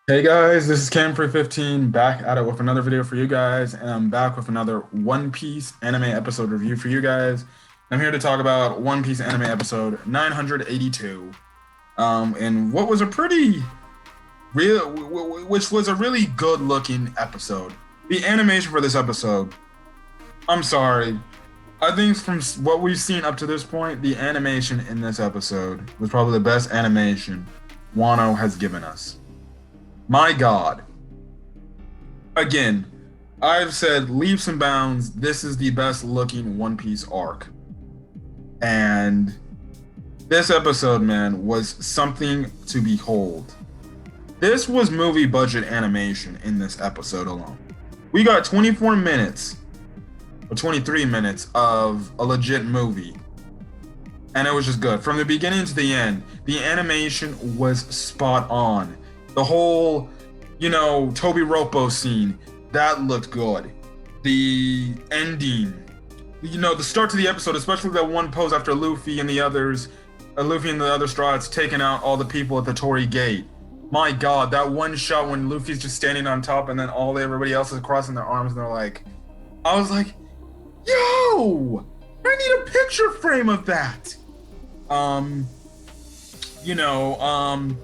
Hey guys, this is Cam315 back at it with another video for you guys, and I'm back with another One Piece anime episode review for you guys. I'm here to talk about One Piece anime episode 982, and what was a pretty real, which was a really good looking episode. The animation for this episode, I'm sorry, I think from what we've seen up to this point, the animation in this episode was probably the best animation Wano has given us. My God. Again, I've said leaps and bounds, this is the best looking One Piece arc. And this episode, man, was something to behold. This was movie budget animation in this episode alone. We got 24 minutes or 23 minutes of a legit movie. And it was just good. From the beginning to the end, the animation was spot on. The whole, Tobi Roppo scene, that looked good. The ending, the start to the episode, especially that one pose after Luffy and the other Straws taking out all the people at the Torii Gate. My God, that one shot when Luffy's just standing on top and then everybody else is crossing their arms and I was like, yo, I need a picture frame of that. Um, you know, um,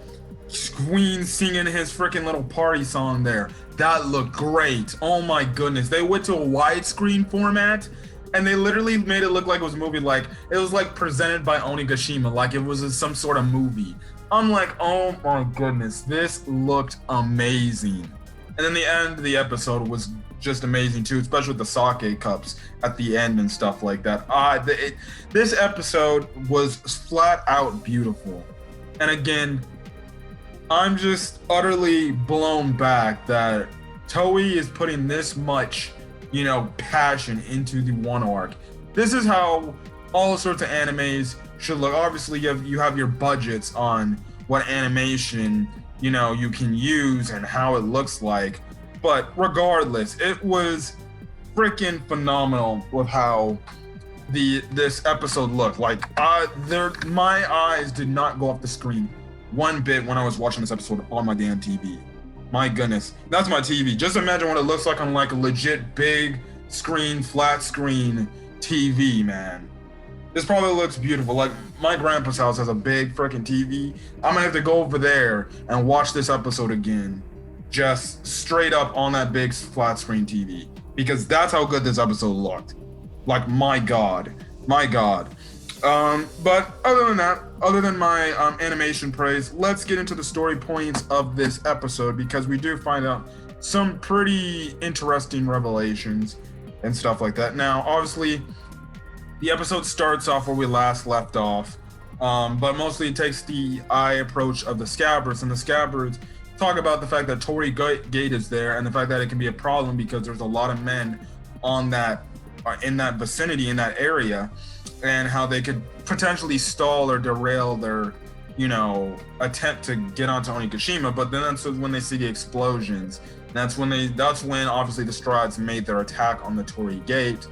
Queen singing his freaking little party song there. That looked great. Oh my goodness. They went to a widescreen format and they literally made it look like it was a movie. Like it was like presented by Onigashima, like it was some sort of movie. I'm like, oh my goodness, this looked amazing. And then the end of the episode was just amazing too, especially with the sake cups at the end and stuff like that. This episode was flat out beautiful. And again, I'm just utterly blown back that Toei is putting this much, passion into the one arc. This is how all sorts of animes should look. Obviously, you have your budgets on what animation, you can use and how it looks like. But regardless, it was freaking phenomenal with how this episode looked. Like, my eyes did not go off the screen one bit when I was watching this episode on my damn TV. My goodness, that's my TV. Just imagine what it looks like on like a legit big screen, flat screen TV, man. This probably looks beautiful. Like my grandpa's house has a big freaking TV. I'm gonna have to go over there and watch this episode again, just straight up on that big flat screen TV, because that's how good this episode looked. Like my God, my God. But other than that, other than my animation praise, let's get into the story points of this episode, because we do find out some pretty interesting revelations and stuff like that. Now, obviously, the episode starts off where we last left off, but mostly it takes the eye approach of the Scabbards, and the Scabbards talk about the fact that Torii Gate is there, and the fact that it can be a problem because there's a lot of men on that in that vicinity, in that area, and how they could potentially stall or derail their, attempt to get onto Onigashima. But then that's when they see the explosions. That's when obviously the Straws made their attack on the Torii Gate.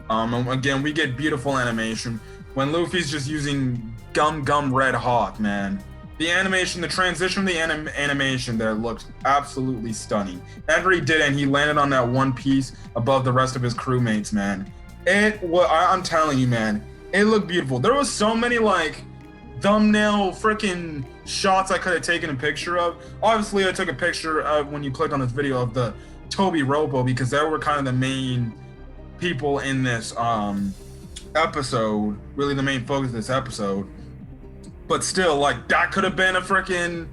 And again, we get beautiful animation when Luffy's just using Gum Red Hawk, man. The animation, the transition, the animation there looked absolutely stunning. After he did it, and he landed on that one piece above the rest of his crewmates, man. I'm telling you, man, it looked beautiful. There was so many like thumbnail freaking shots I could have taken a picture of. Obviously, I took a picture of when you clicked on this video of the Tobi Roppo, because they were kind of the main people in this episode, really the main focus of this episode. But still, like that could have been a freaking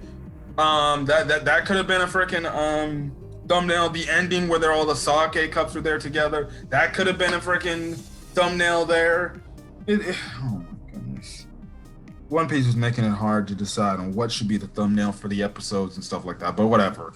that could have been a freaking thumbnail. The ending where all the sake cups were there together, that could have been a freaking thumbnail there. Oh my goodness. One Piece is making it hard to decide on what should be the thumbnail for the episodes and stuff like that, but whatever.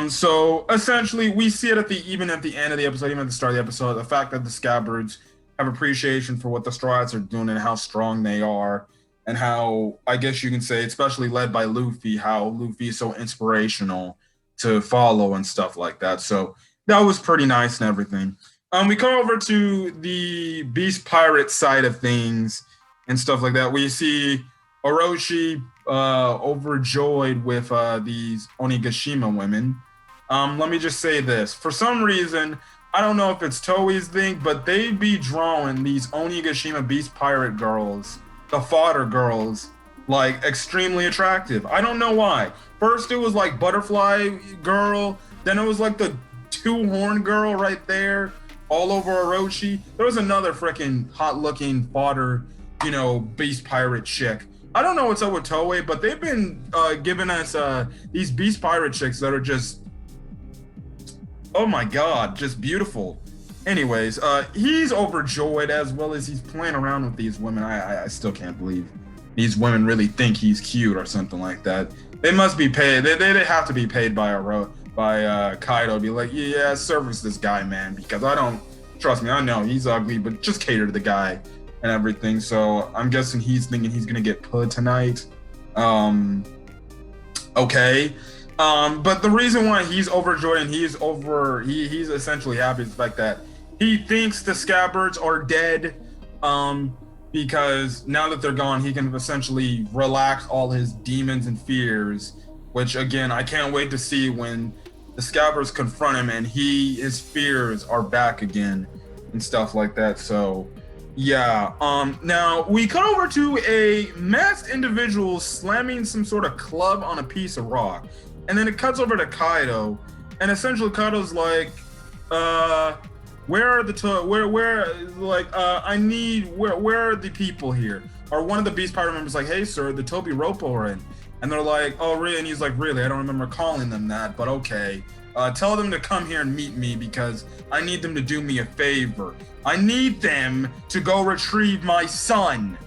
So essentially we see it even at the end of the episode, even at the start of the episode, the fact that the Scabbards have appreciation for what the Straws are doing and how strong they are, and how, I guess you can say, especially led by Luffy, how Luffy is so inspirational to follow and stuff like that. So that was pretty nice and everything. We come over to the Beast Pirate side of things and stuff like that. We see Orochi overjoyed with these Onigashima women. Let me just say this. For some reason, I don't know if it's Toei's thing, but they be drawing these Onigashima Beast Pirate girls, the fodder girls, like extremely attractive. I don't know why. First it was like Butterfly Girl, then it was like the two horn girl right there, all over Orochi. There was another freaking hot looking fodder, Beast Pirate chick. I don't know what's up with Toei, but they've been giving us these Beast Pirate chicks that are just, oh my god, just beautiful. Anyways, he's overjoyed as well as he's playing around with these women. I still can't believe these women really think he's cute or something like that. They must be paid. They have to be paid by Kaido to be like, yeah, service this guy, man, because I don't trust me. I know he's ugly, but just cater to the guy and everything. So I'm guessing he's thinking he's gonna get put tonight. Okay. But the reason why he's overjoyed and he's essentially happy is the fact that he thinks the scabbards are dead. Because now that they're gone, he can essentially relax all his demons and fears, which again, I can't wait to see when the scabbards confront him and his fears are back again and stuff like that. So yeah. Now we cut over to a masked individual slamming some sort of club on a piece of rock. And then it cuts over to Kaido, and essentially Kaido's like, where are the people here? Or one of the Beast Pirate members like, hey sir, the Tobi Roppo are in. And they're like, oh really? And he's like, really? I don't remember calling them that, but okay. Tell them to come here and meet me because I need them to do me a favor. I need them to go retrieve my son.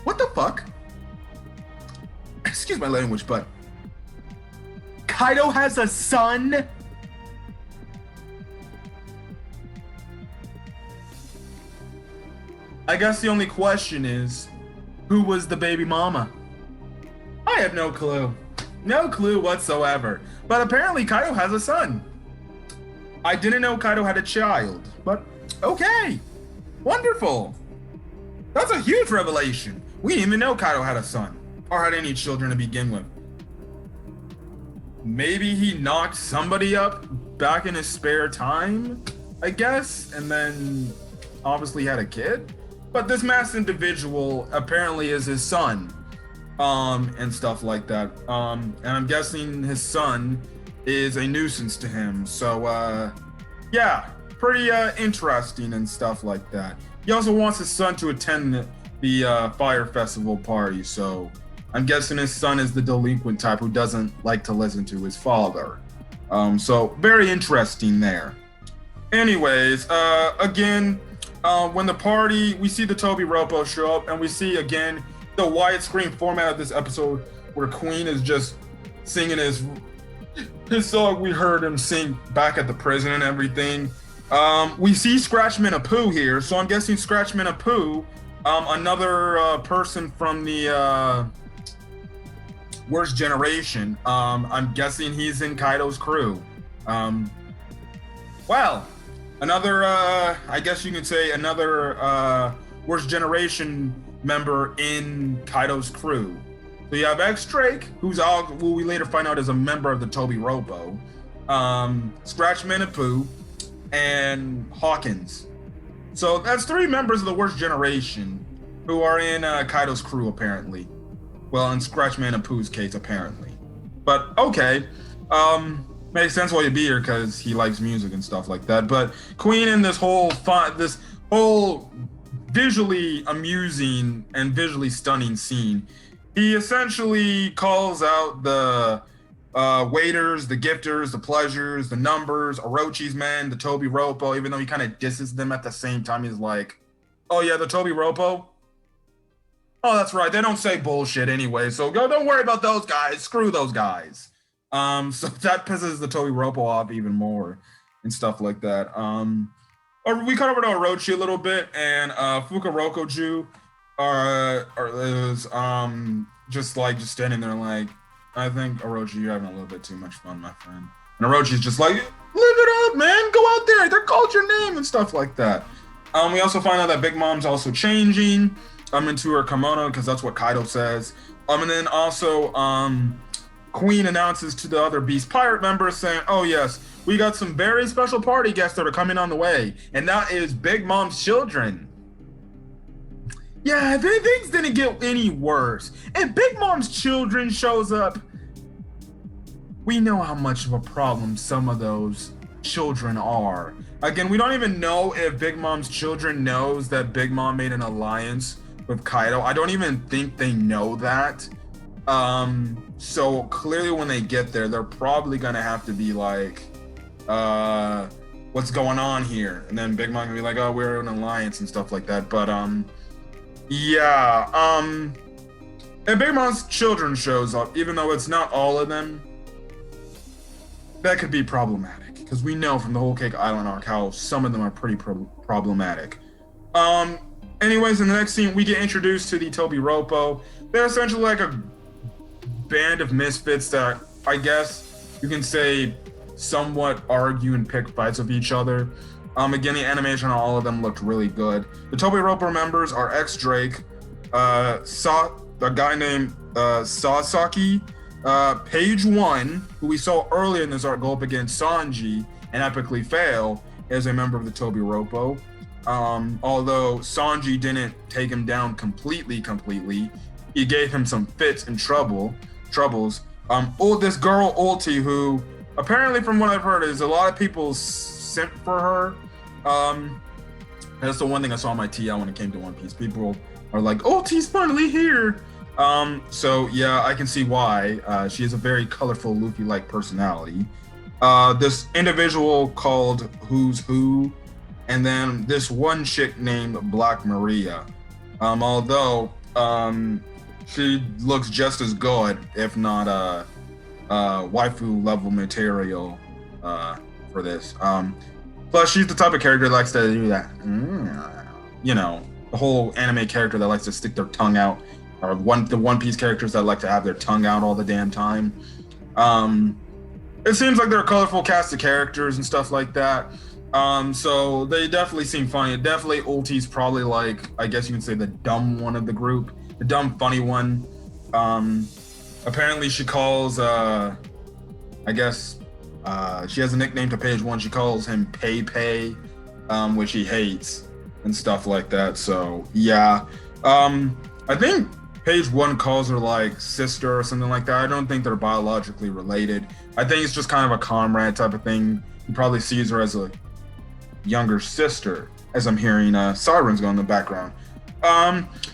What the fuck? Excuse my language, but Kaido has a son? I guess the only question is, who was the baby mama? I have no clue. No clue whatsoever. But apparently Kaido has a son. I didn't know Kaido had a child, but okay. Wonderful. That's a huge revelation. We didn't even know Kaido had a son, or had any children to begin with. Maybe he knocked somebody up back in his spare time, I guess, and then obviously had a kid. But this masked individual apparently is his son, and stuff like that. And I'm guessing his son is a nuisance to him. So, yeah, pretty interesting and stuff like that. He also wants his son to attend the Fire Festival party, so I'm guessing his son is the delinquent type who doesn't like to listen to his father. So very interesting there. Anyways, again, when the party, we see the Tobi Roppo show up, and we see again the widescreen format of this episode where Queen is just singing his song we heard him sing back at the prison and everything. We see Scratchman Apu here, so I'm guessing Scratchman Apu, another person from the Worst Generation. I'm guessing he's in Kaido's crew. Well, another, I guess you could say another Worst Generation member in Kaido's crew. So you have X-Drake, who we later find out is a member of the Tobi Roppo, Scratchman Apu, and Hawkins. So that's 3 members of the Worst Generation who are in Kaido's crew, apparently. Well, in Scratchman Apu's case, apparently. But okay, makes sense why you'd be here because he likes music and stuff like that. But Queen in this whole visually amusing and visually stunning scene, he essentially calls out the waiters, the gifters, the pleasures, the numbers, Orochi's men, the Tobi Roppo, even though he kind of disses them at the same time. He's like, oh yeah, the Tobi Roppo? Oh, that's right. They don't say bullshit anyway, so don't worry about those guys. Screw those guys. So that pisses the Tobi Roppo off even more and stuff like that. We cut over to Orochi a little bit, and Fukurokoju is just standing there like, I think Orochi, you're having a little bit too much fun, my friend. And Orochi's just like, live it up, man. Go out there. They're called your name and stuff like that. We also find out that Big Mom's also changing into her kimono because that's what Kaido says. And then also Queen announces to the other Beast Pirate members saying, oh yes, we got some very special party guests that are coming on the way. And that is Big Mom's children. Yeah, things didn't get any worse. If Big Mom's children shows up, we know how much of a problem some of those children are. Again, we don't even know if Big Mom's children knows that Big Mom made an alliance with Kaido. I don't even think they know that. So clearly when they get there, they're probably gonna have to be like, what's going on here? And then Big Mom can be like, oh, we're an alliance and stuff like that. But yeah, and Big Mom's children shows up, even though it's not all of them. That could be problematic because we know from the Whole Cake Island arc how some of them are pretty problematic. Anyways, in the next scene, we get introduced to the Tobi Roppo. They're essentially like a band of misfits that I guess you can say somewhat argue and pick fights with each other. Again, the animation on all of them looked really good. The Tobi Roppo members are ex-Drake, a guy named Sasaki, Page 1, who we saw earlier in this arc go up against Sanji and epically fail, is a member of the Tobi Roppo. Although Sanji didn't take him down completely, he gave him some fits and troubles. This girl Ulti, who apparently from what I've heard is a lot of people simp for her. That's the one thing I saw on my TL when it came to One Piece. People are like, Ulti's finally here. So yeah, I can see why. She has a very colorful Luffy-like personality. This individual called Who's Who, and then this one chick named Black Maria. Although she looks just as good, if not waifu level material for this. Plus, she's the type of character that likes to do that. You know, the whole anime character that likes to stick their tongue out, or the One Piece characters that like to have their tongue out all the damn time. It seems like they're a colorful cast of characters and stuff like that. So they definitely seem funny. Definitely Ulti's probably like, I guess you can say the dumb one of the group, the dumb funny one. Apparently she calls, I guess, she has a nickname to Page 1. She calls him Pei, which he hates and stuff like that. So yeah, I think Page 1 calls her like sister or something like that. I don't think they're biologically related. I think it's just kind of a comrade type of thing. He probably sees her as a younger sister, as I'm hearing sirens go in the background.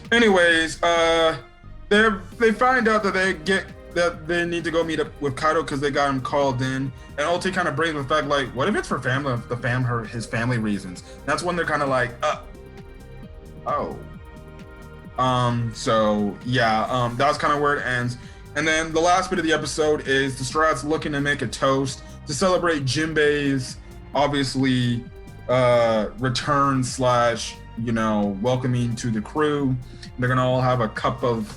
Anyways, they find out that they need to go meet up with Kaido because they got him called in, and Ulti kind of brings the fact like, what if it's for his family reasons? That's when they're kind of like, oh. So yeah, that's kind of where it ends. And then the last bit of the episode is the Strats looking to make a toast to celebrate Jinbei's obviously return / welcoming to the crew. They're gonna all have a cup of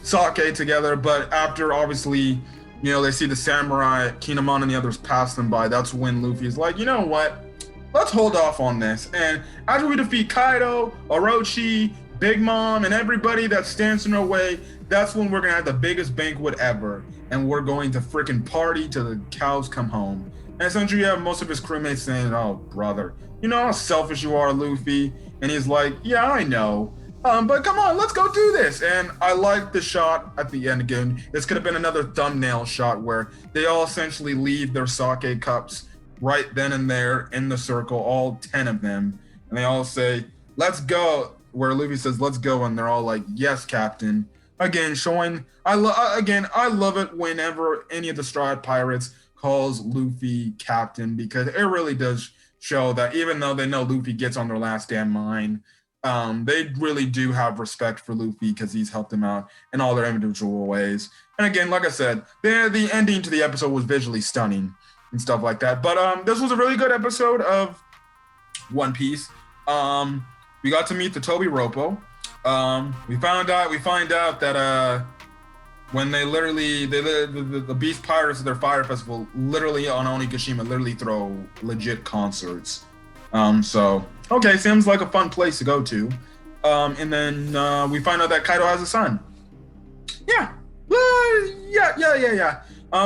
sake together, but after obviously, they see the samurai, Kinemon and the others pass them by, that's when Luffy is like, you know what? Let's hold off on this. And after we defeat Kaido, Orochi, Big Mom, and everybody that stands in our way, that's when we're gonna have the biggest banquet ever. And we're going to freaking party till the cows come home. And essentially you have most of his crewmates saying, oh, brother, you know how selfish you are, Luffy? And he's like, yeah, I know. But come on, let's go do this. And I like the shot at the end again. This could have been another thumbnail shot where they all essentially leave their sake cups right then and there in the circle, all 10 of them. And they all say, let's go. Where Luffy says, let's go. And they're all like, yes, Captain. Again, showing, I love it whenever any of the Stride Pirates calls Luffy Captain, because it really does show that even though they know Luffy gets on their last damn mind, they really do have respect for Luffy because he's helped them out in all their individual ways. And again, like I said, the ending to the episode was visually stunning and stuff like that. But this was a really good episode of One Piece. We got to meet the Tobi Roppo. We find out that when they literally the Beast Pirates at their fire festival literally on Onigashima literally throw legit concerts. So okay, seems like a fun place to go to. And then we find out that Kaido has a son. Yeah. Yeah.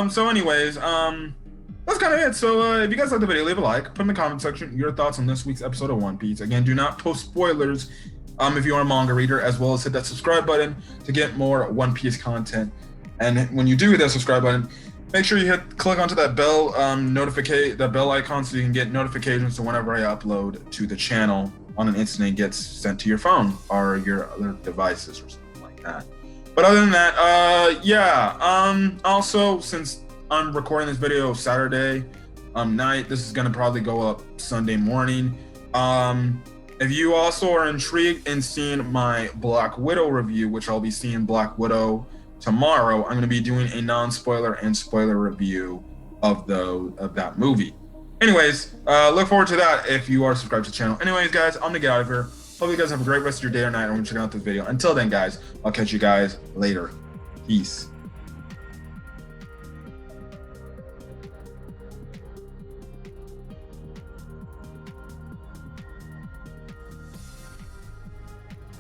So anyways, that's kind of it. So if you guys like the video, leave a like, put in the comment section your thoughts on this week's episode of One Piece. Again, do not post spoilers if you are a manga reader, as well as hit that subscribe button to get more One Piece content. And when you do hit that subscribe button, make sure you click onto that bell that bell icon so you can get notifications to whenever I upload to the channel on an instant. It gets sent to your phone or your other devices or something like that. But other than that, also, since I'm recording this video Saturday night, this is gonna probably go up Sunday morning. If you also are intrigued in seeing my Black Widow review, which I'll be seeing Black Widow tomorrow, I'm going to be doing a non-spoiler and spoiler review of that movie. Anyways, look forward to that if you are subscribed to the channel. Anyways, guys, I'm going to get out of here. Hope you guys have a great rest of your day or night when you're checking out this video. Until then, guys, I'll catch you guys later. Peace.